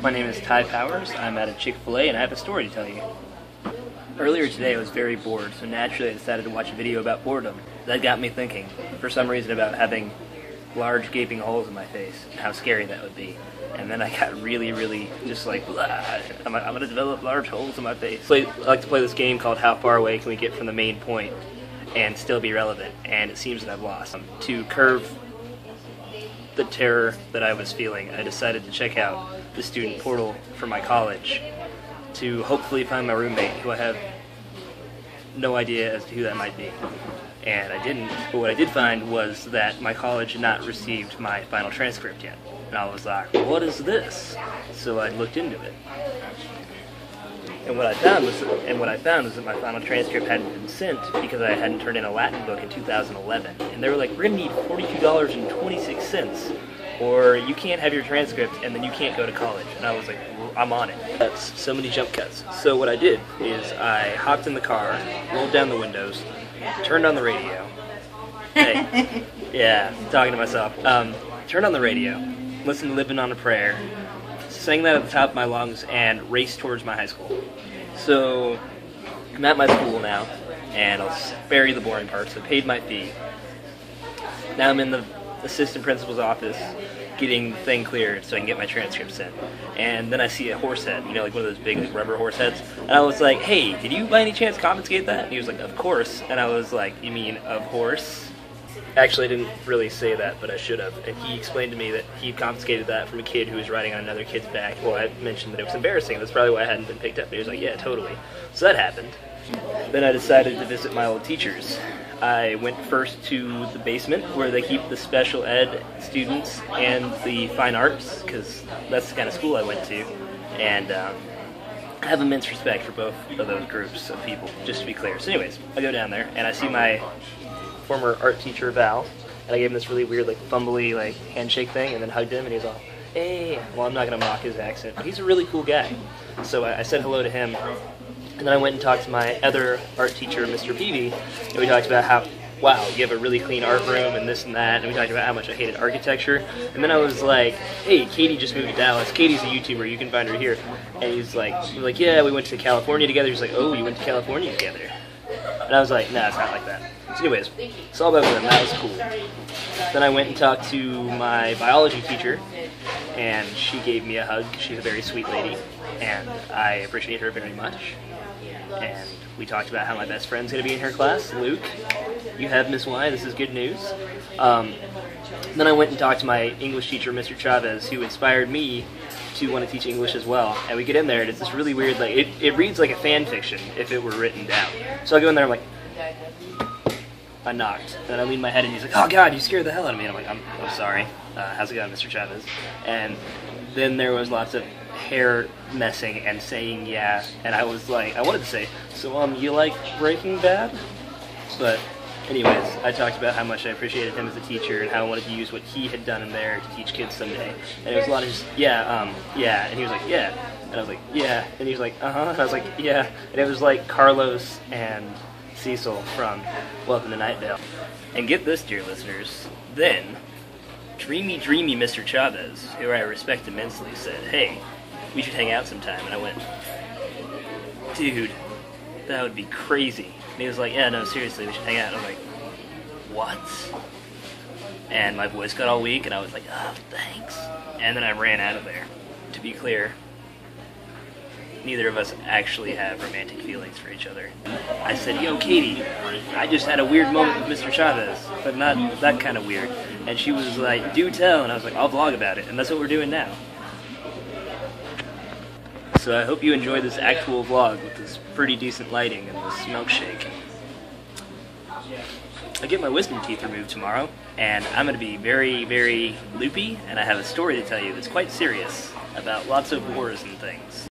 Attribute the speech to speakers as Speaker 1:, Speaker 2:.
Speaker 1: My name is Ty Powers. I'm at a Chick-fil-A and I have a story to tell you. Earlier today I was very bored, so naturally I decided to watch a video about boredom. That got me thinking, for some reason, about having large gaping holes in my face and how scary that would be. And then I got really just like, blah, I'm going to develop large holes in my face. I like to play this game called How Far Away Can We Get From the Main Point and Still Be Relevant, and it seems that I've lost. To curb the terror that I was feeling, I decided to check out the student portal for my college to hopefully find my roommate, who I have no idea as to who that might be. And I didn't, but what I did find was that my college had not received my final transcript yet. And I was like, what is this? So I looked into it. And what I found was that my final transcript hadn't been sent because I hadn't turned in a Latin book in 2011. And they were like, we're going to need $42.26, or you can't have your transcript and then you can't go to college. And I was like, I'm on it. That's so many jump cuts. So what I did is I hopped in the car, rolled down the windows, turned on the radio. Hey, yeah, talking to myself. Turned on the radio, listened to Living on a Prayer, sang that at the top of my lungs, and raced towards my high school. So I'm at my school now, and I'll spare you the boring parts. I paid my fee. Now I'm in the assistant principal's office getting the thing cleared so I can get my transcript sent. And then I see a horse head, you know, like one of those big like, rubber horse heads. And I was like, hey, did you by any chance confiscate that? And he was like, of course. And I was like, you mean of horse? Actually, I didn't really say that, but I should have. And he explained to me that he confiscated that from a kid who was riding on another kid's back. Well, I mentioned that it was embarrassing. That's probably why I hadn't been picked up. But he was like, yeah, totally. So that happened. Then I decided to visit my old teachers. I went first to the basement where they keep the special ed students and the fine arts, because that's the kind of school I went to. And I have immense respect for both of those groups of people, just to be clear. So anyways, I go down there and I see my former art teacher, Val, and I gave him this really weird, like, fumbly, like, handshake thing, and then hugged him, and he was all, hey. Well, I'm not going to mock his accent, but he's a really cool guy. So I said hello to him. And then I went and talked to my other art teacher, Mr. Peavy, and we talked about how, wow, you have a really clean art room and this and that, and we talked about how much I hated architecture. And then I was like, hey, Katie just moved to Dallas. Katie's a YouTuber. You can find her here. And he's like, yeah, we went to California together. He's like, oh, you went to California together. And I was like, nah, it's not like that. So anyways, it's all about them. That was cool. Then I went and talked to my biology teacher, and she gave me a hug. She's a very sweet lady, and I appreciate her very much. And we talked about how my best friend's going to be in her class, Luke. You have Miss Y, this is good news. Then I went and talked to my English teacher, Mr. Chavez, who inspired me to want to teach English as well. And we get in there, and it's this really weird, like, it reads like a fan fiction if it were written down. So I go in there, I'm like, I knocked. And I lean my head, and he's like, oh God, you scared the hell out of me. And I'm like, I'm sorry. How's it going, Mr. Chavez? And then there was lots of hair messing and saying yeah, and I was like, I wanted to say, so you like Breaking Bad? But anyways, I talked about how much I appreciated him as a teacher and how I wanted to use what he had done in there to teach kids someday. And it was a lot of just, yeah, and he was like, yeah, and I was like, yeah, and he was like, uh-huh, and I was like, yeah, and it was like Carlos and Cecil from Welcome to Night Vale. And get this, dear listeners, then dreamy Mr. Chavez, who I respect immensely, said, hey, we should hang out sometime. And I went, dude, that would be crazy. And he was like, yeah, no, seriously, we should hang out. And I'm like, what? And my voice got all weak, and I was like, oh, thanks. And then I ran out of there. To be clear, neither of us actually have romantic feelings for each other. I said, yo, Katie, I just had a weird moment with Mr. Chavez, but not that kind of weird. And she was like, do tell. And I was like, I'll vlog about it. And that's what we're doing now. So I hope you enjoy this actual vlog with this pretty decent lighting and this milkshake. I get my wisdom teeth removed tomorrow, and I'm going to be very loopy, and I have a story to tell you that's quite serious about lots of wars and things.